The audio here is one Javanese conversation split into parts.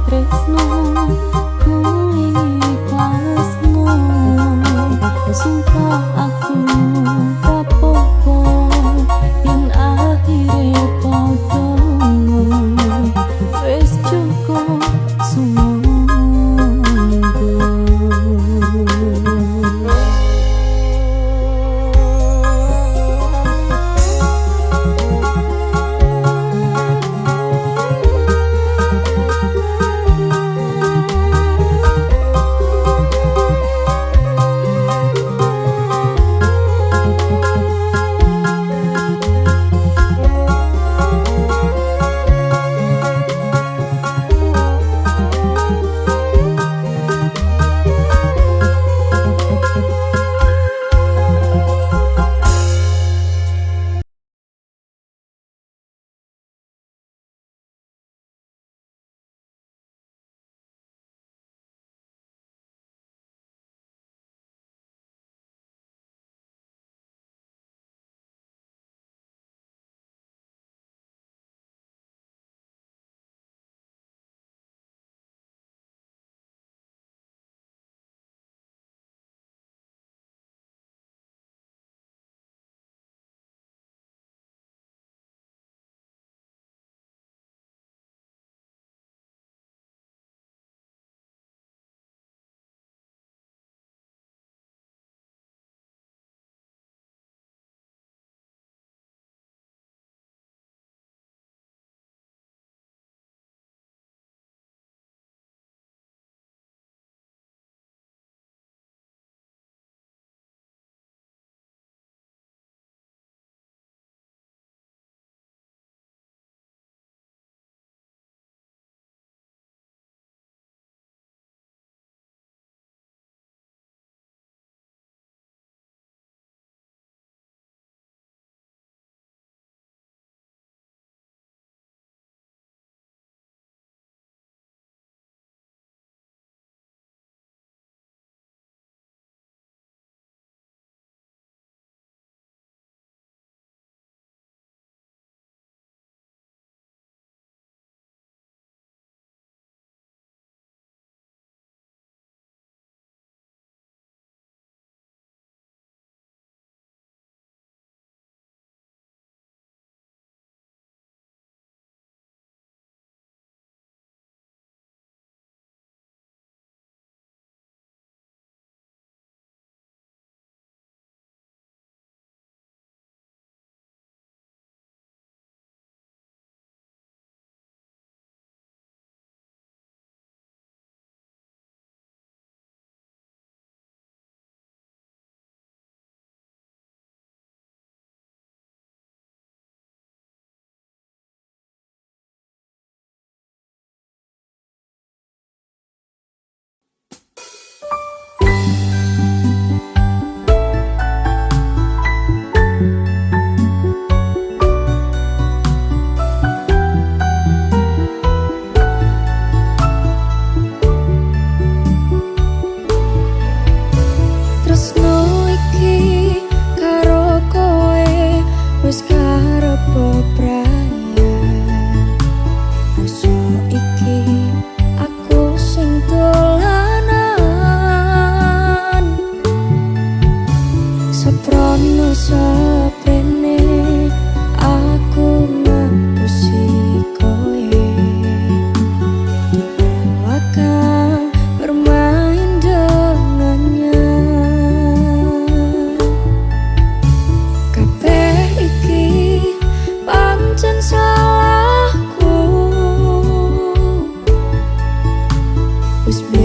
Tresno ku ing ikhlasmu.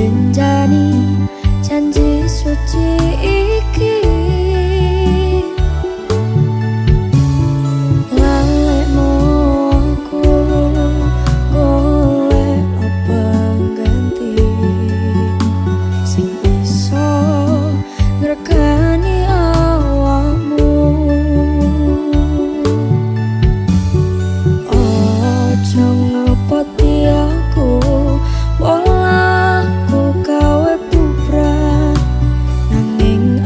ngenjani janji suci iki. Lalekno aku golek pengganti sing iso ngregani awakmu. Ojo ngepoti aku polahku gawe bubrah nanging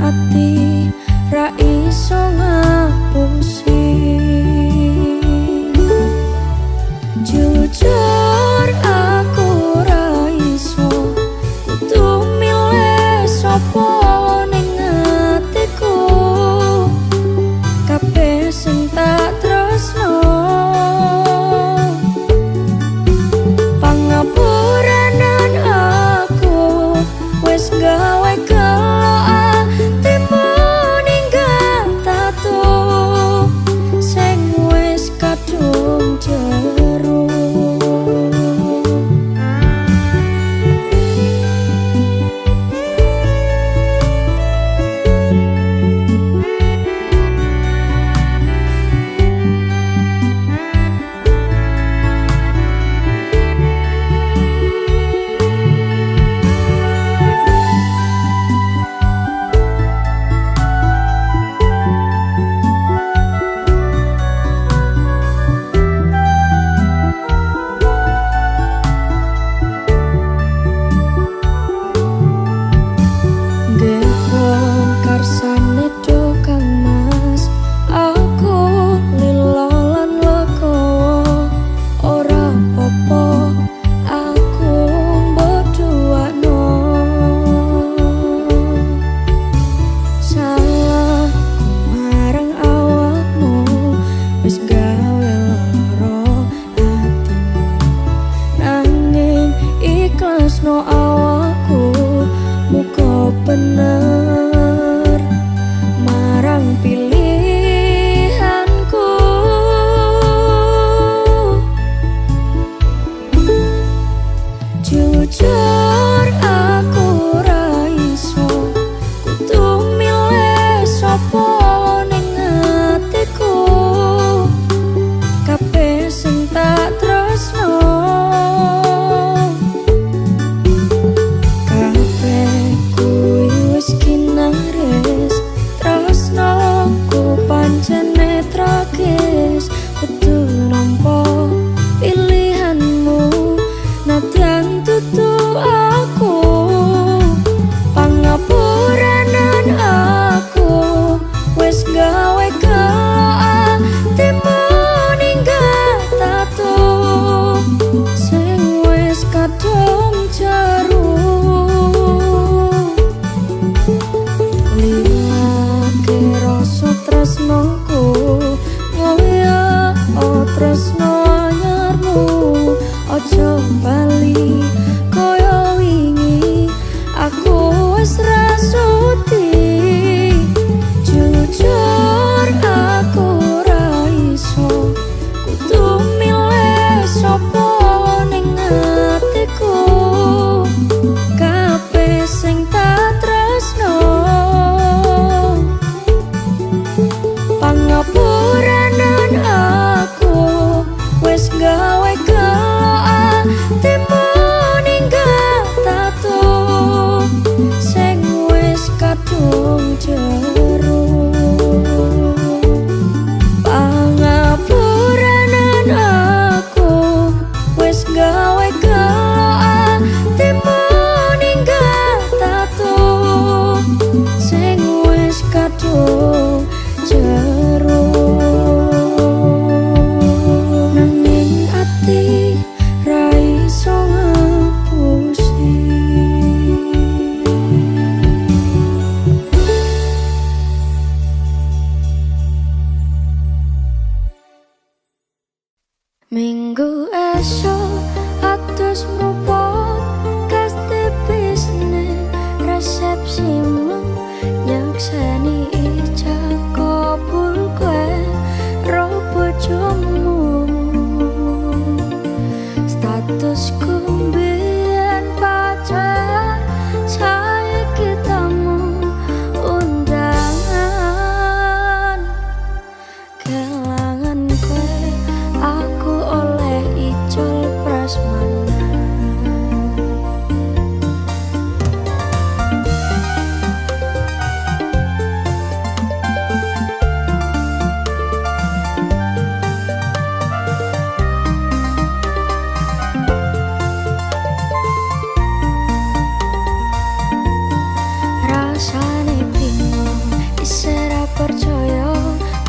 rasane bingung, isih ra percaya.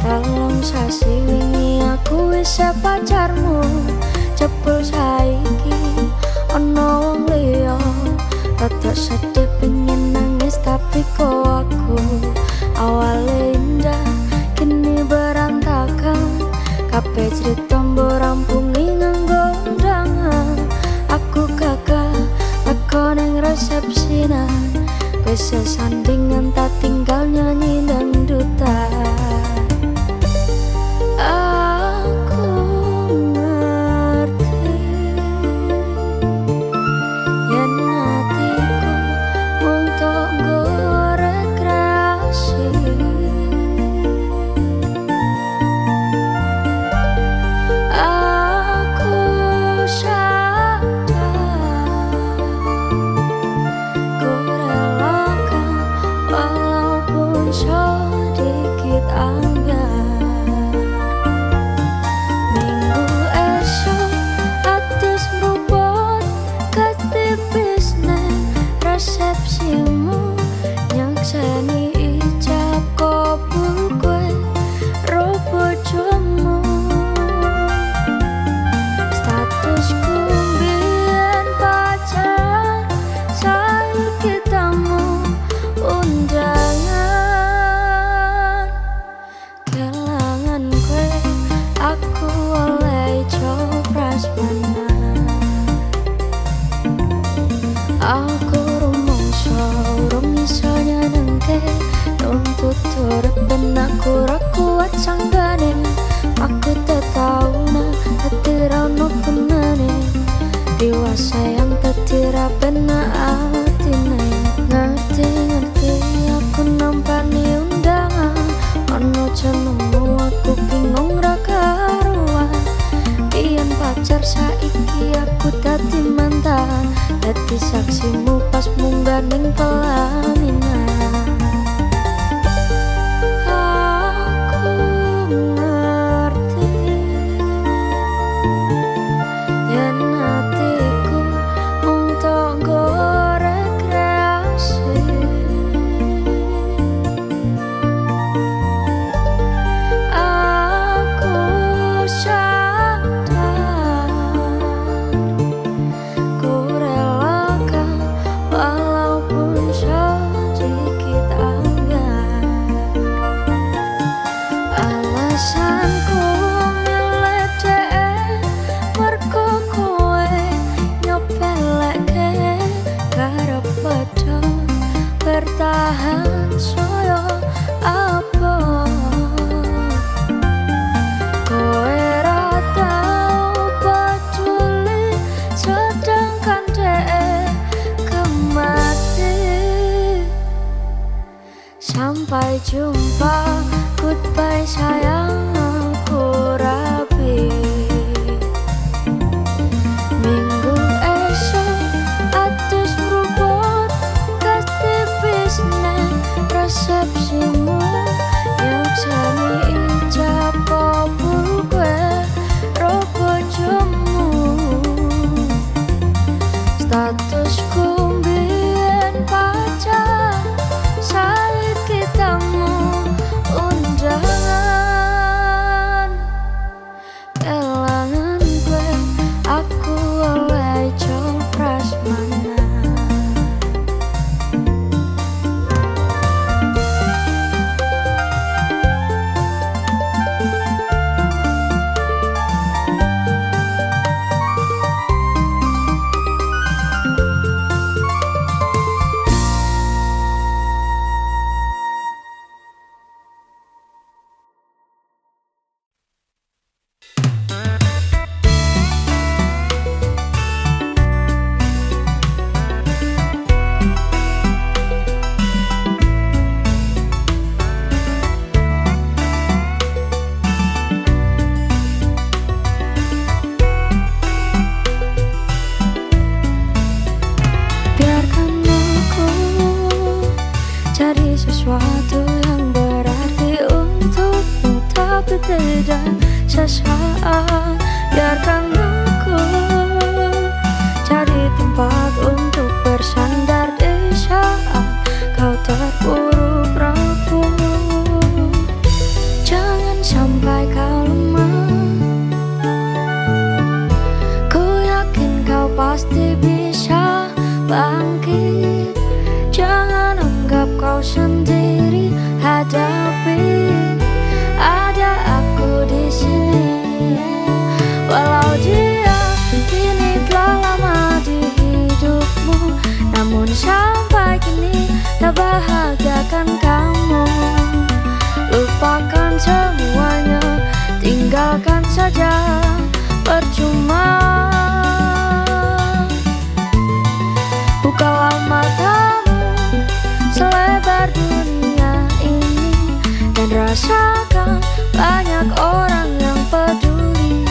Dalam sasi wingi aku wis pacarmu, jebul saiki ono wong liya. Rada sedih pengen nangis tapi kok aku awale indah kini berantakan. Kabeh cerita mbok rampungi nganggo undangan. Aku gagal teko ning resepsinan, wis sesandingan tak tinggal nyanyi dangdutan. Aku ngerti yen hatiku mung tok nggo rekreasi. Aku sadar ku relakan walaupun sedikit anggar. Minggu esok atus merubot ketipis neng resepsimu, nyakseni ijab kabul kowe ro bojomu. Statusku mbiyen pacar, saiki tamu undangan. Kelangan kowe aku oleh copras mana. Aku rumangsa urung iso nyenengke, nuntut urip ben aku ra kuat sanggane. Aku tak tau nah hati ra ono gunane, dewasa yang dadi ra bener atine. Ngerti aku nampani undangan, ono jenengmu aku bingung ra karuan. Biyen pacar saiki aku dadi mantan, dadi saksimu pas munggah ning pelaminan. Aku ngerti yen hatiku mung tok nggo rekreasi. Aku sadar ku relakan walaupun sedikit anggar. Alasanku milih dhek mergo kowe nyopeleke karo padha bertahan saya apa. Kowe ra tau peduli sedangkan dhek kemati. Sampai jumpa, goodbye sayang, aku rapi. Minggu esok atus merubot ketipis neng resepsimu, nyakseni ijab kabul kowe ro bojomu. Statusku mbiyen pacar, saiki tamu undangan. Kelangan kowe aku oleh copras mana. Biarkan aku cari sesuatu yang berarti untukmu, tapi tidak sesaat. Biarkan aku cari tempat untuk bersandar di saat kau terpuruk. kau sendiri hadapi. Ada aku di sini, walau dia kini telah lama di hidupmu, namun sampai kini tak bahagiakan kamu. Lupakan semuanya, tinggalkan saja, percuma. Bukalah matamu selebar dunia ini dan rasakan banyak orang yang peduli.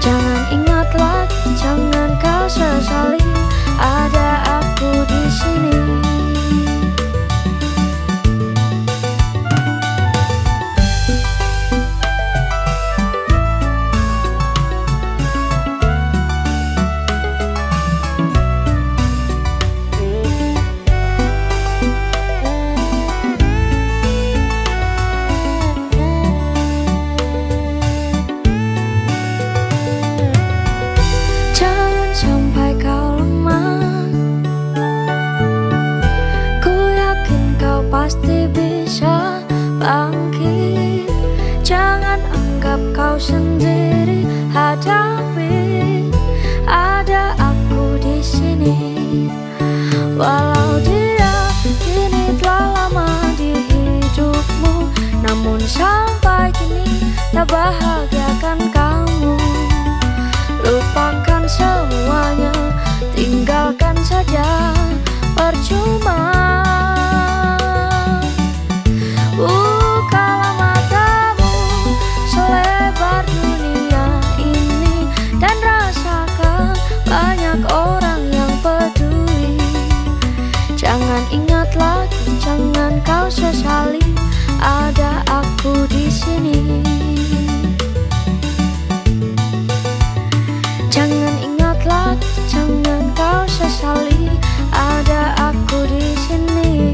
Jangan ingat lagi, jangan kau sesali, ada aku di sini. Sampai kau lemah, ku yakin kau pasti bisa bangkit. Jangan anggap kau sendiri hadapi, ada aku di sini. Walau dia kini telah lama di hidupmu, namun sampai kini tak bahagiakan kamu. Lupakan semuanya, tinggalkan saja, percuma. Bukalah matamu selebar dunia ini dan rasakan banyak orang yang peduli. Jangan ingat lagi, jangan kau sesali, ada aku di sini. Jangan ingat lagi, jangan kau sesali, ada aku di sini.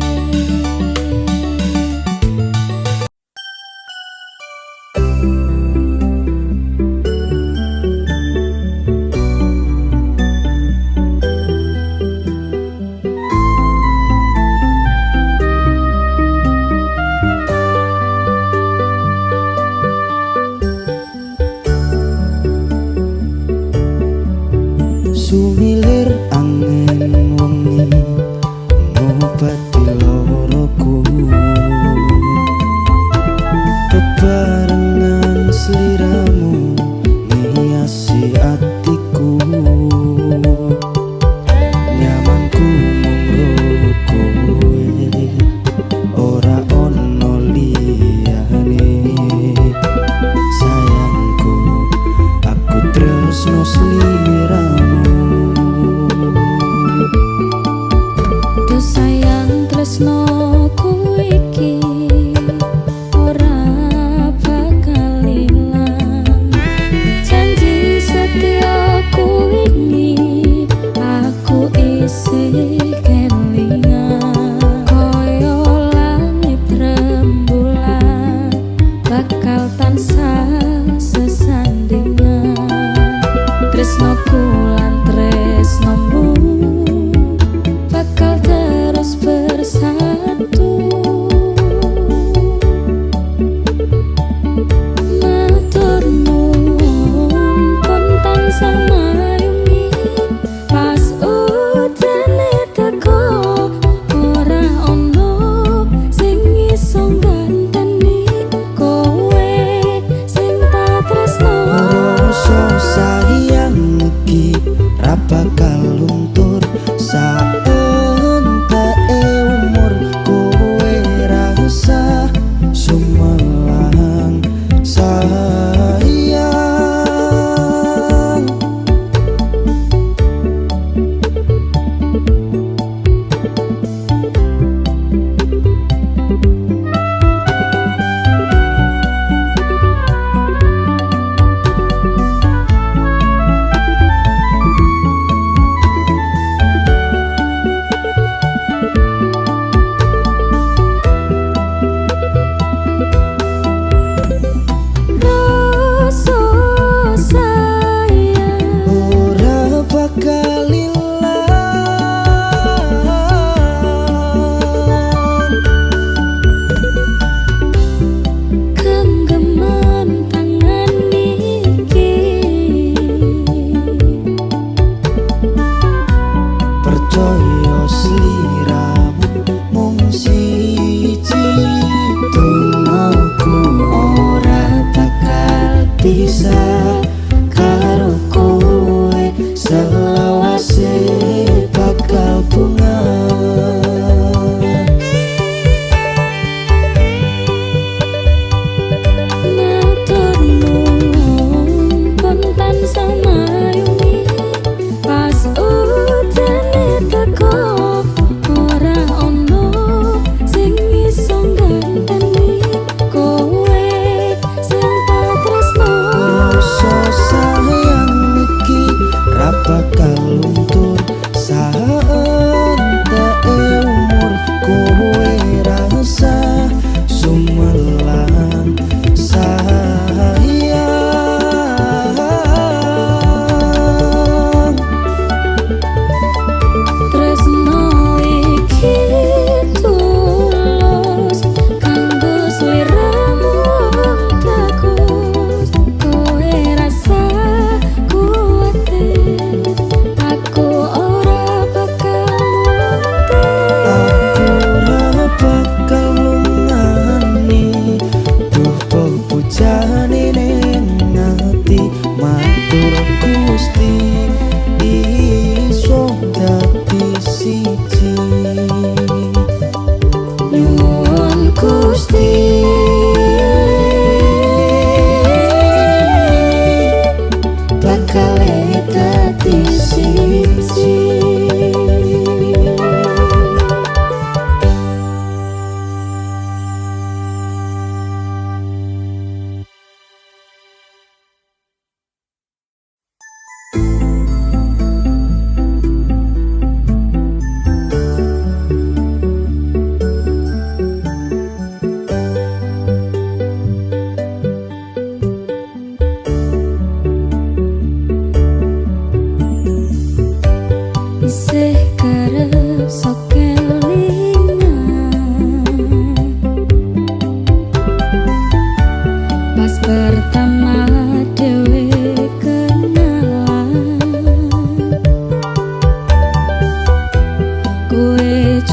Sumilir angin wengi ngobati loroku, bebarengan sliramu ngiasi atiku. Nyamanku mung kowe, ora ono liyane. Sayangku, aku tresno sliramu. Sayang tresnoku iki ora bakal ilang. Janji setiaku ini aku isi kelingan. Koyo langit rembulan bakal tansah sesandingan. Tresnoku lan tresnomu bakal terus bersatu.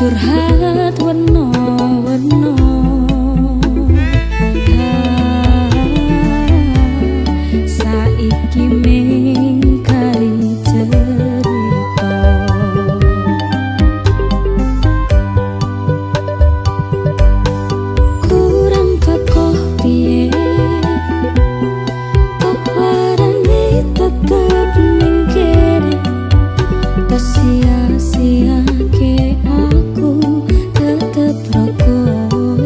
curhat weno-weno saiki mingkari cerita kurang tekoh piye tak warani tetep mingkiri sia-sia ke aku tetep rokok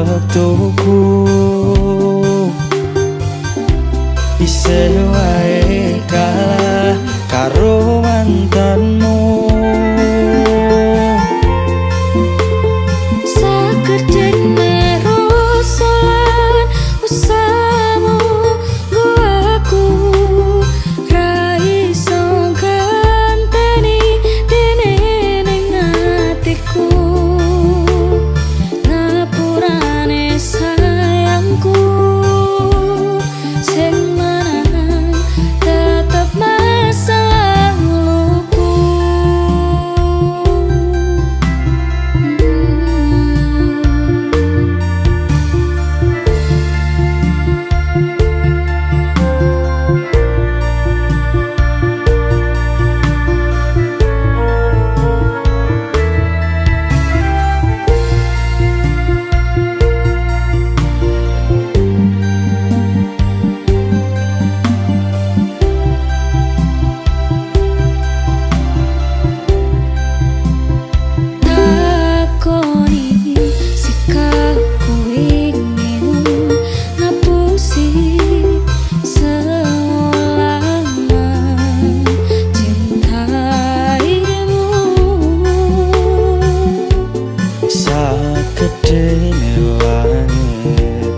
wektuku isih wae kalah karo mantanmu. Sakedene rosolan usahamu aku ra iso ganteni dene ning atiku. Ngapurane sayangku sing menang tetep masa laluku. Takoni sikapku ingin ngapusi selama cintaimu. Sakedene langit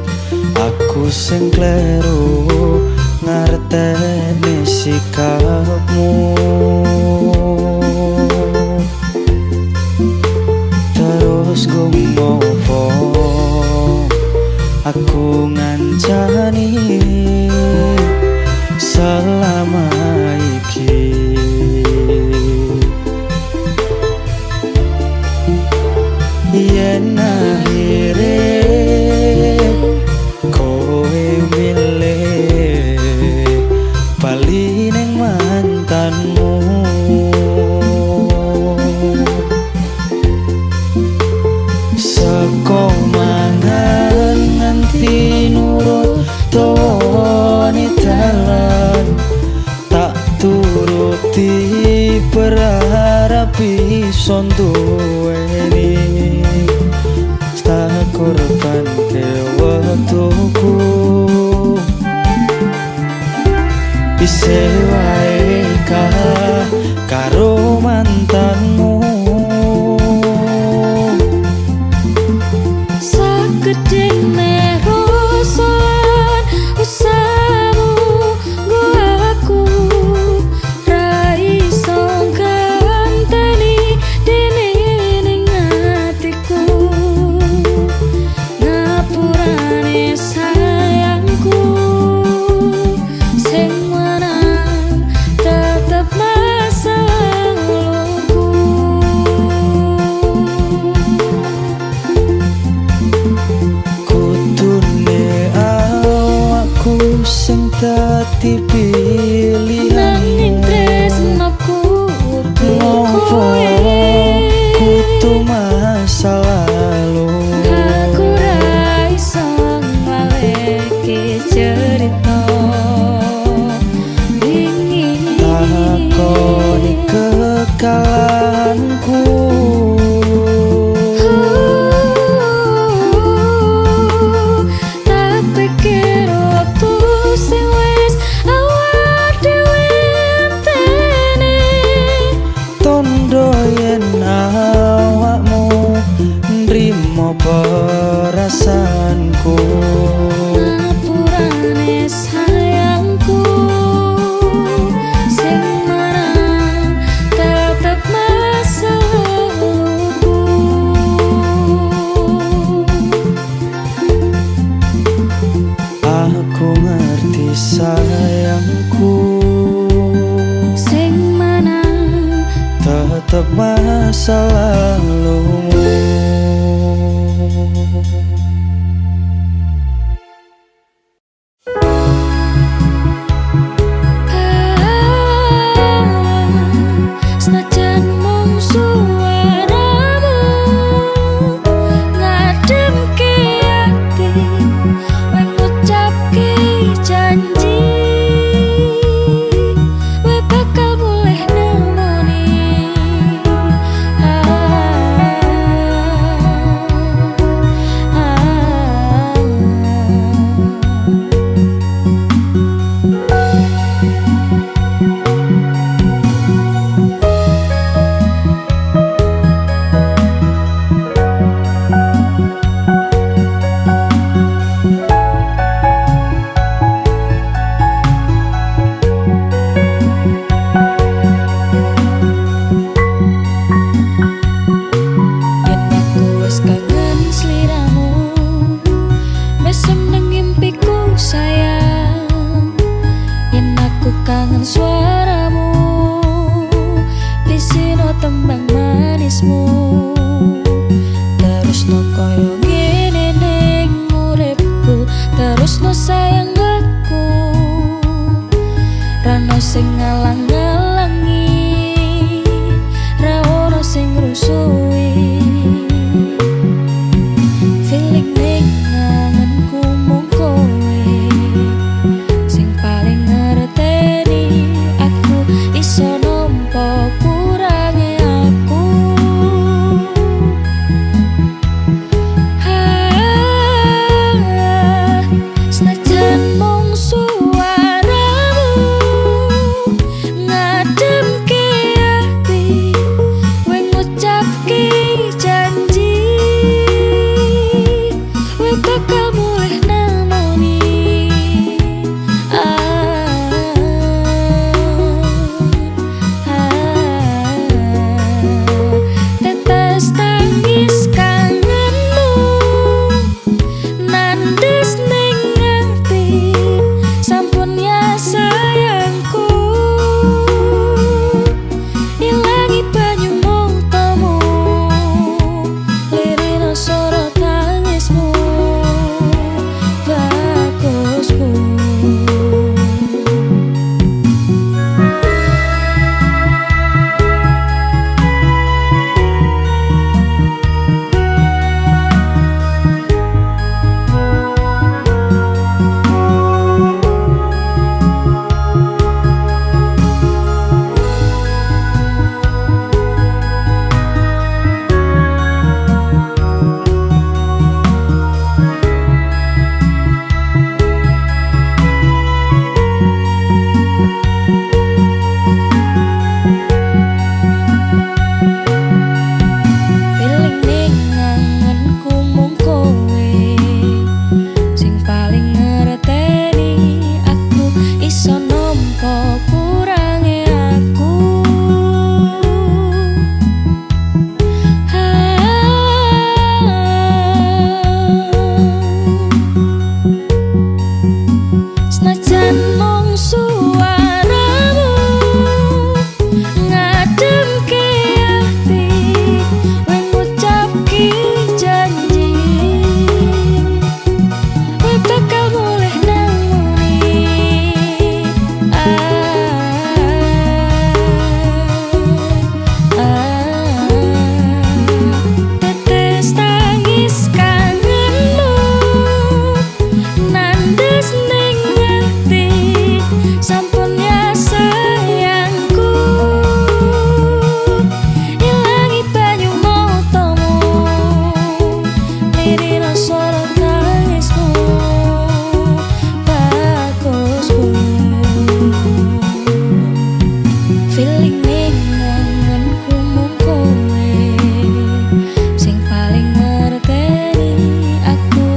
aku sing kleru ngarteni sikapmu. Terus gumopo aku ngancani selama iki. Yen akhire kowe milih bali ning mantanmu. Seko mangan nganti nurut tawani dalan tak turuti berharap iso duweni. Tak korban ke waktuku isih wae kalah karo mantanmu. Sakedene rosolan usahamu aku ra iso ganteni dene ning atiku. Ngapurane sayangku sing menang tetep masa laluku. Kudune awakku sing dadi Nanging pilihanmu. tresnoku Ngopo kudu masa lalu. aku ra iso ngaleke cerita wingi. Takoni kekalahanku. Tak pikir waktu sing wis awak dhewe enteni. Tondo yen awakmu nrimo perasaanku. Ngapurane sayangku sing menang tetep masa laluku. Aku ngerti sayangku Sing menang tetep masa lalumu. Senajan mung suaramu ngademke ati, kowe ngucapke janji kowe bakal mulih nemoni. sorot tangismu bagusku. Feeling ning ngangenku mung kowe sing paling ngerteni aku.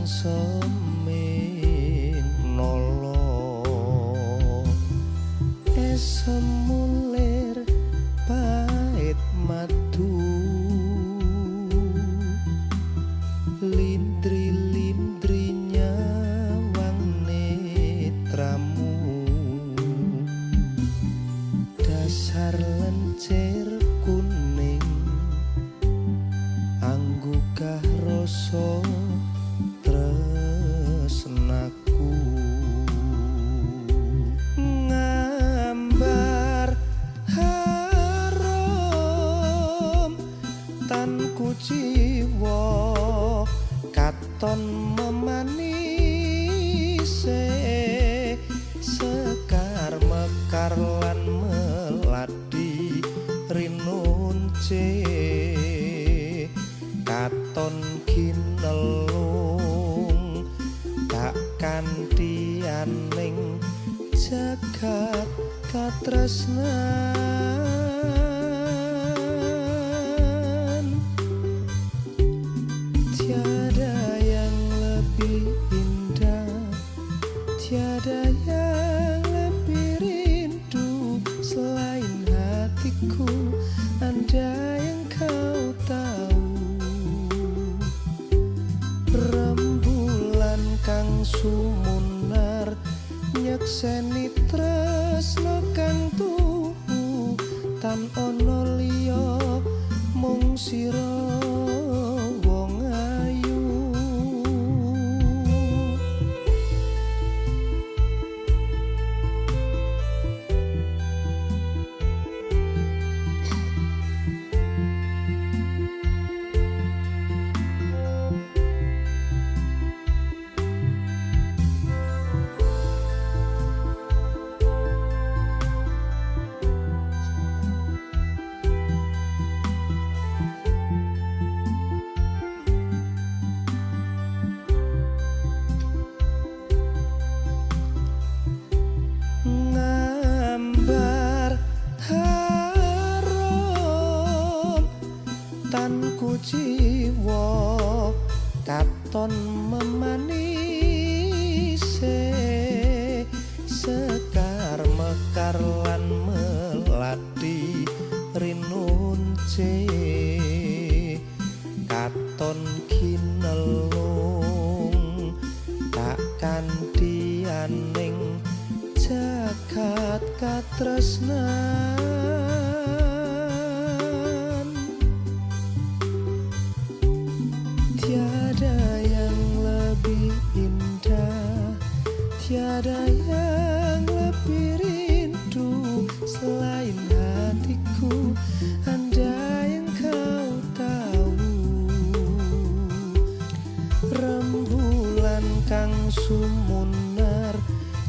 seming nolo esemulir pait madu lindri-lindrinya wang netramu dasar lencir kuning anggugah rasa tresnaku ngambar harum tanku jiwa katon memanise sekar mekar lan meladi rinunce katon kinelung tak kantianing jagat katresnan tiada yang lebih indah tiada yang lebih rindu selain hatiku andai yang kau tahu rembulan kang sumunar nyekseni tresno kang tuhu tan ono liya mung sira wong ayu ngambar harum tanku jiwa katon memanise sekar mekar lan melati rinunce katon kinelung tak kantianing jagat katresnan tiada yang lebih indah tiada yang lebih rindu selain hatiku andai yang kau tahu rembulan kang sumunar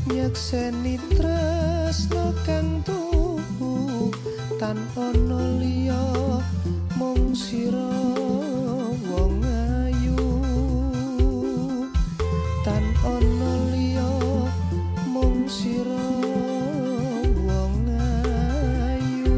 nyekseni tresno kang tuhu tan ono liya mung sira wong ayu tan ono liya mung sira wong ayu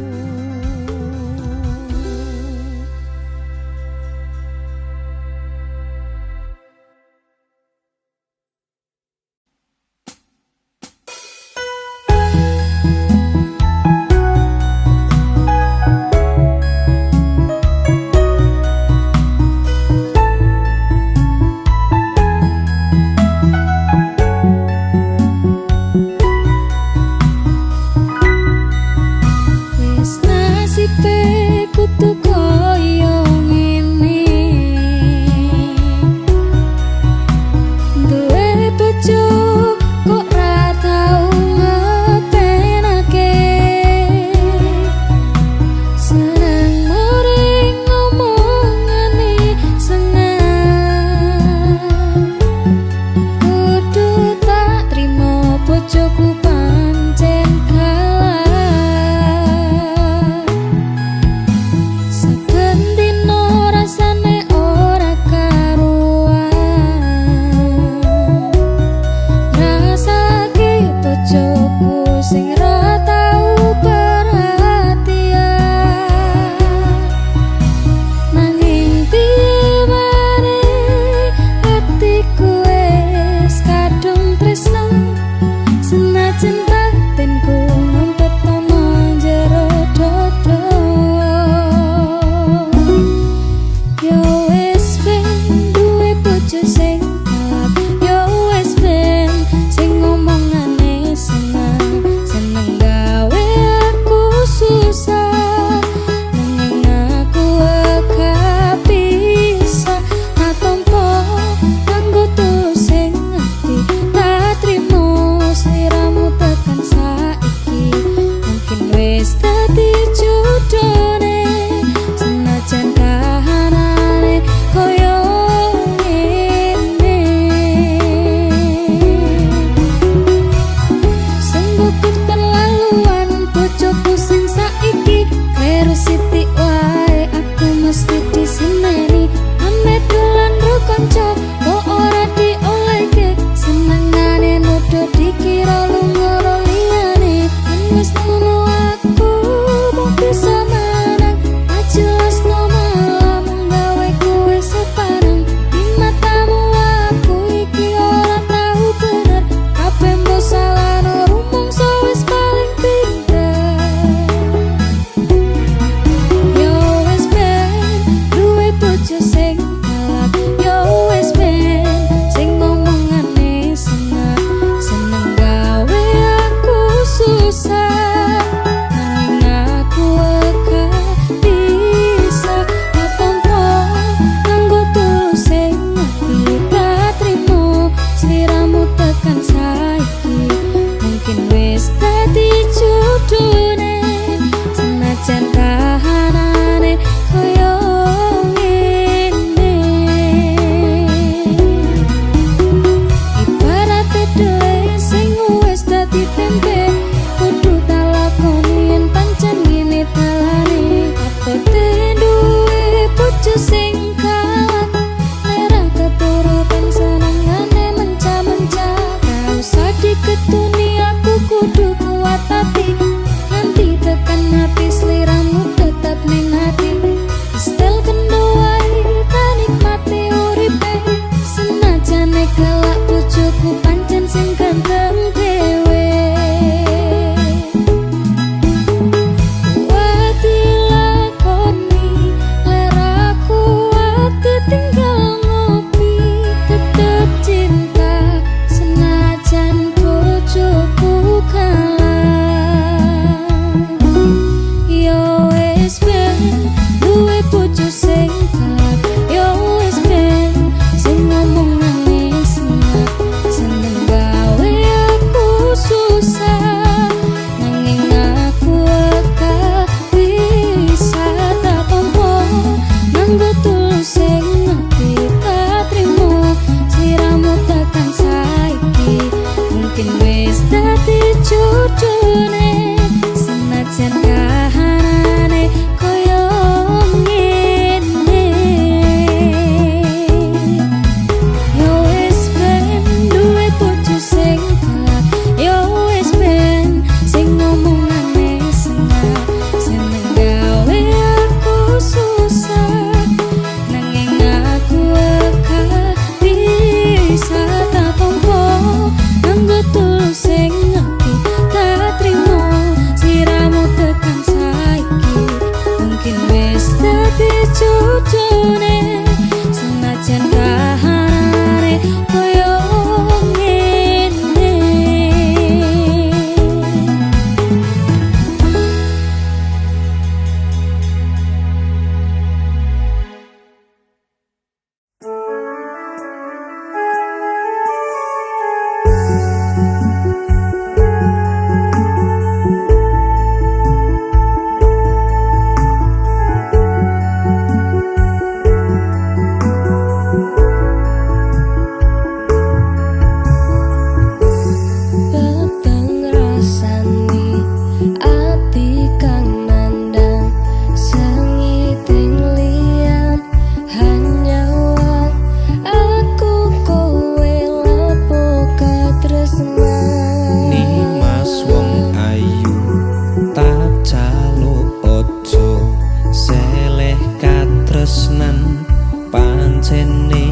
sene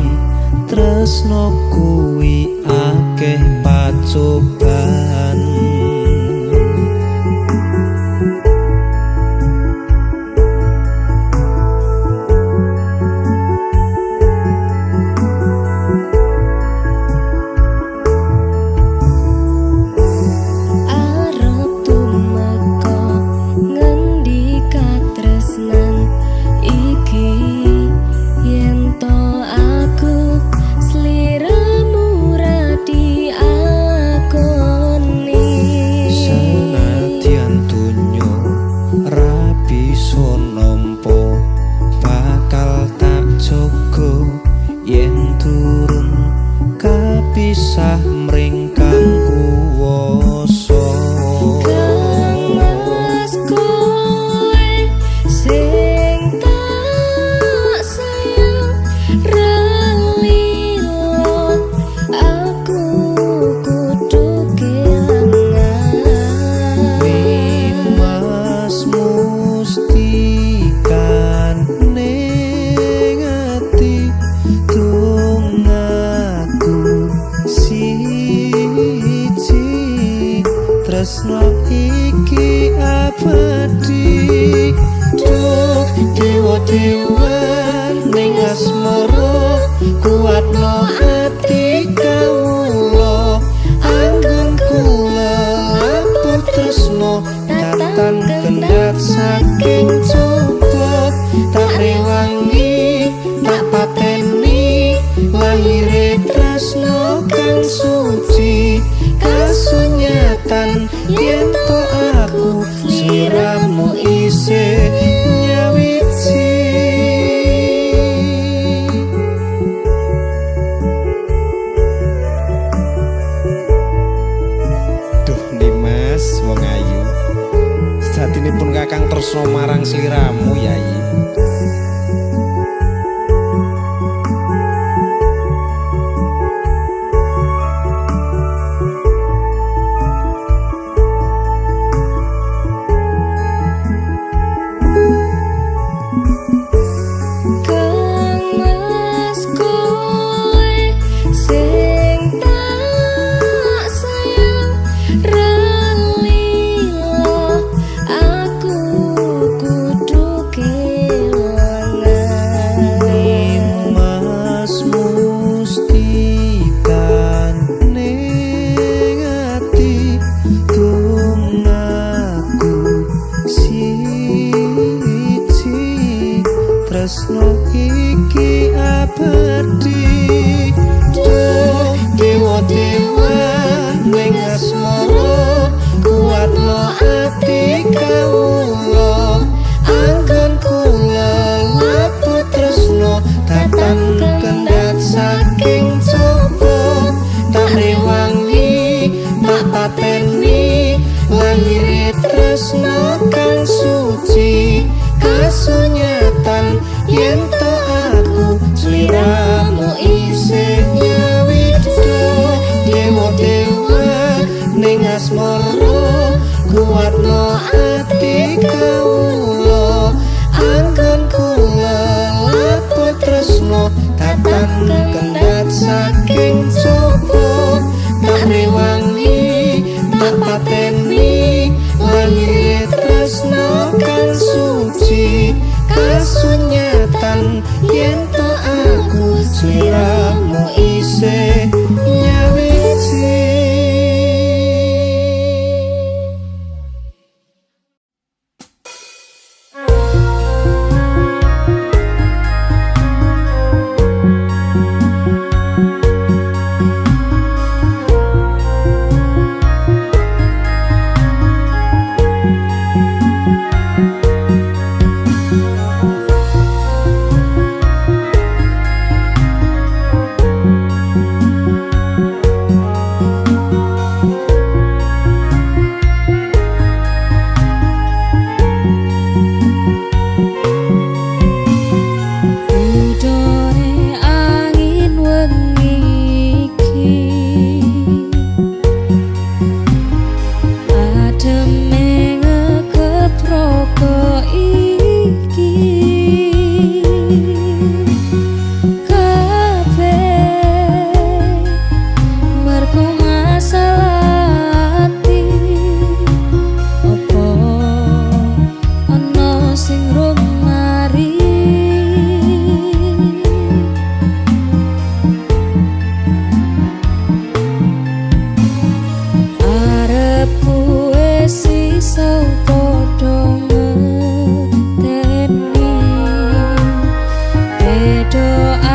tresno kuwi akeh pacoban. Pisah mring kang kuwasa Kangmas kowe sing tak sayang relilo aku kudu kelangan Mas mustikan ning ati tresno iki abadi. Duh dewa-dewa ning asmara kuatno ati kawula anggon kula laput tresno tatan kendhat saking coba tak rewangi tak pateni lahire tresno kang suci kasunyatan yen to aku sliramu isih nyawiji. Duh Dimas wong ayu sejatinipun kakang tresno marang sliramu Yayi. Tresno iki abadi. Duh dewa-dewa ning asmara kuatno ati kawula anggon kula laput tresno tatan kendhat saking coba tak rewangi tak pateni lahire tresno kang suci kasunyatan yen to aku sliramu isih nyawiji. Dewa-dewa ning asmara kuatno ati kawula anggon kula laput tresno tatan kendhat saking coba tak rewangi tak pateni lahire tresno kang suci kasunyatan yen to aku sliramu isih nyawiji. doa